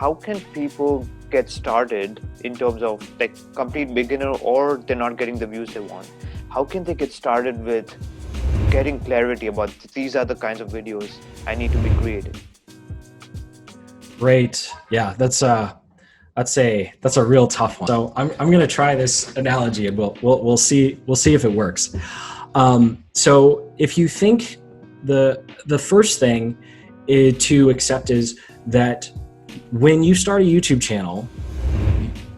how can people get started in terms of like complete beginner, or they're not getting the views they want? How can they get started with getting clarity about these are the kinds of videos I need to be creating? Great. Yeah, that's a real tough one. So I'm going to try this analogy, and we'll see if it works. So if you think the first thing to accept is that when you start a YouTube channel,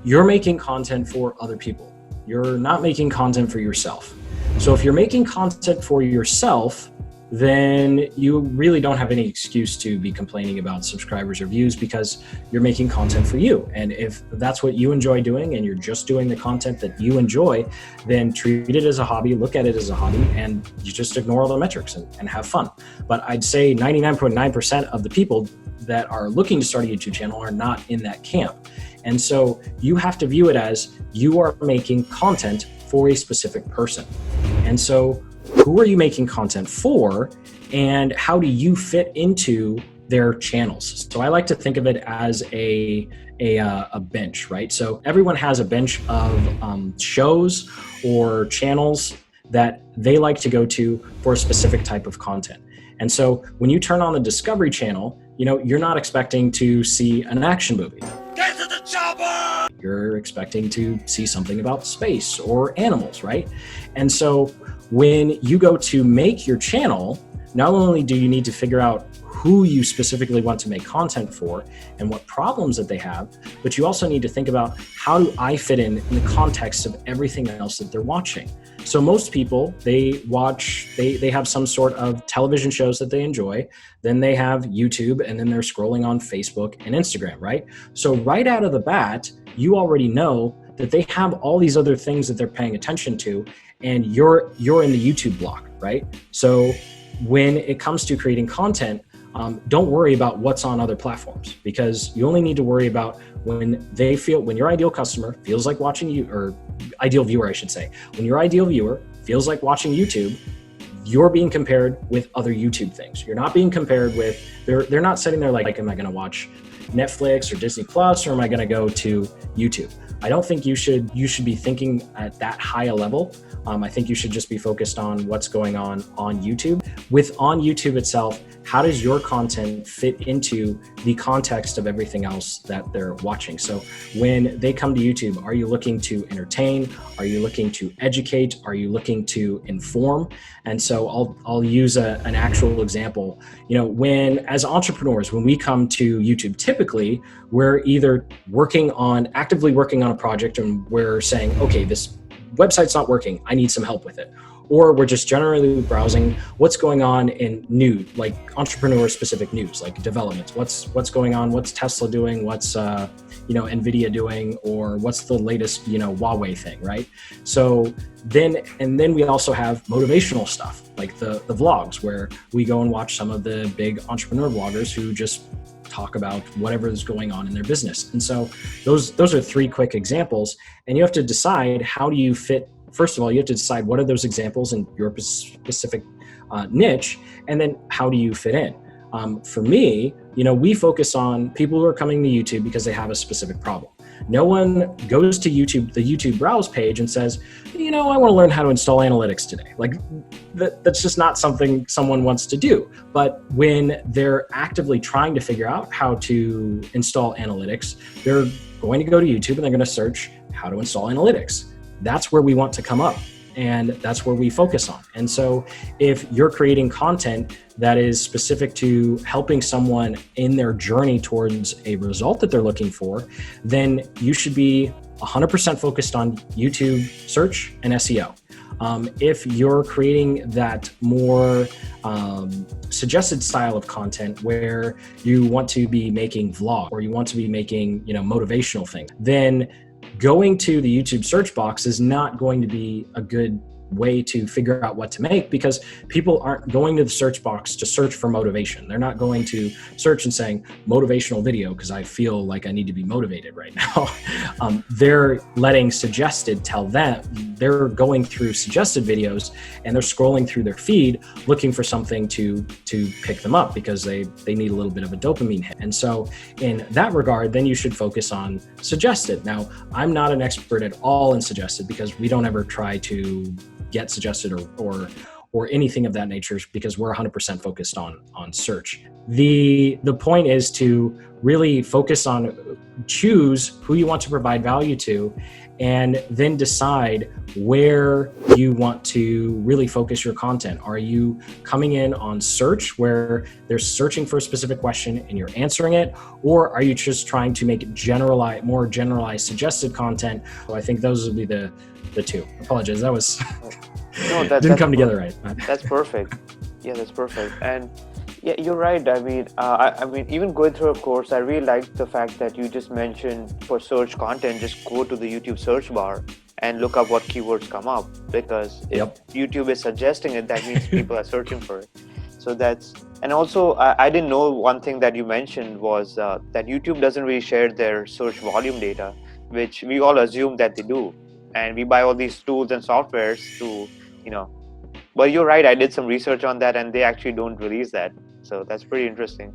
you're making content for other people. You're not making content for yourself. So if you're making content for yourself, then you really don't have any excuse to be complaining about subscribers or views, because you're making content for you. And if that's what you enjoy doing and you're just doing the content that you enjoy, then treat it as a hobby, look at it as a hobby, and you just ignore all the metrics and have fun. But I'd say 99.9% of the people that are looking to start a YouTube channel are not in that camp. And so you have to view it as you are making content for a specific person. And so who are you making content for, and how do you fit into their channels? So I like to think of it as a bench, right? So everyone has a bench of shows or channels that they like to go to for a specific type of content. And so when you turn on the Discovery Channel, you're not expecting to see an action movie. Get to the chopper! You're expecting to see something about space or animals, right? And so when you go to make your channel, not only do you need to figure out who you specifically want to make content for and what problems that they have, but you also need to think about, how do I fit in the context of everything else that they're watching? So most people, they have some sort of television shows that they enjoy, then they have YouTube, and then they're scrolling on Facebook and Instagram, right? So right out of the bat, you already know that they have all these other things that they're paying attention to, and you're in the YouTube block, right? So when it comes to creating content, don't worry about what's on other platforms, because you only need to worry about when your ideal customer feels like watching you, or ideal viewer, I should say. When your ideal viewer feels like watching YouTube, you're being compared with other YouTube things. You're not being compared with, they're not sitting there like, am I going to watch Netflix or Disney Plus, or am I going to go to YouTube? I don't think you should be thinking at that high a level. I think you should just be focused on what's going on YouTube. On YouTube itself, how does your content fit into the context of everything else that they're watching? So when they come to YouTube, are you looking to entertain? Are you looking to educate? Are you looking to inform? And so I'll use an actual example. As entrepreneurs, when we come to YouTube, typically we're either actively working on a project, and we're saying, okay, this website's not working, I need some help with it. Or we're just generally browsing what's going on in news, like entrepreneur specific news, like developments. What's going on? What's Tesla doing? What's Nvidia doing? Or what's the latest Huawei thing, right? So then we also have motivational stuff, like the vlogs, where we go and watch some of the big entrepreneur vloggers who just talk about whatever is going on in their business. And so those are three quick examples, and you have to decide, how do you fit. First of all, you have to decide what are those examples in your specific niche, and then how do you fit in? For me, we focus on people who are coming to YouTube because they have a specific problem. No one goes to YouTube, the YouTube browse page, and says, I want to learn how to install analytics today. Like that's just not something someone wants to do. But when they're actively trying to figure out how to install analytics, they're going to go to YouTube and they're going to search how to install analytics. That's where we want to come up, and that's where we focus on. And so if you're creating content that is specific to helping someone in their journey towards a result that they're looking for, then you should be 100% focused on YouTube search and SEO. If you're creating that more suggested style of content, where you want to be making vlogs, or you want to be making motivational things, then going to the YouTube search box is not going to be a good way to figure out what to make, because people aren't going to the search box to search for motivation. They're not going to search and saying motivational video because I feel like I need to be motivated right now. They're letting suggested tell them. They're going through suggested videos and they're scrolling through their feed looking for something to pick them up because they need a little bit of a dopamine hit. And so in that regard, then you should focus on suggested. Now, I'm not an expert at all in suggested because we don't ever try to get suggested or anything of that nature, because we're 100% focused on search. The point is to really focus on, choose who you want to provide value to, and then decide where you want to really focus your content. Are you coming in on search where they're searching for a specific question and you're answering it? Or are you just trying to make it more generalized suggested content? So I think those would be the two. Apologies, that was didn't come together right. That's perfect. Yeah, that's perfect. And yeah, you're right. I mean, even going through a course, I really liked the fact that you just mentioned for search content, just go to the YouTube search bar and look up what keywords come up, because if YouTube is suggesting it, that means people are searching for it. So and also I didn't know one thing that you mentioned was that YouTube doesn't really share their search volume data, which we all assume that they do. And we buy all these tools and softwares to, but you're right. I did some research on that and they actually don't release that. So that's pretty interesting.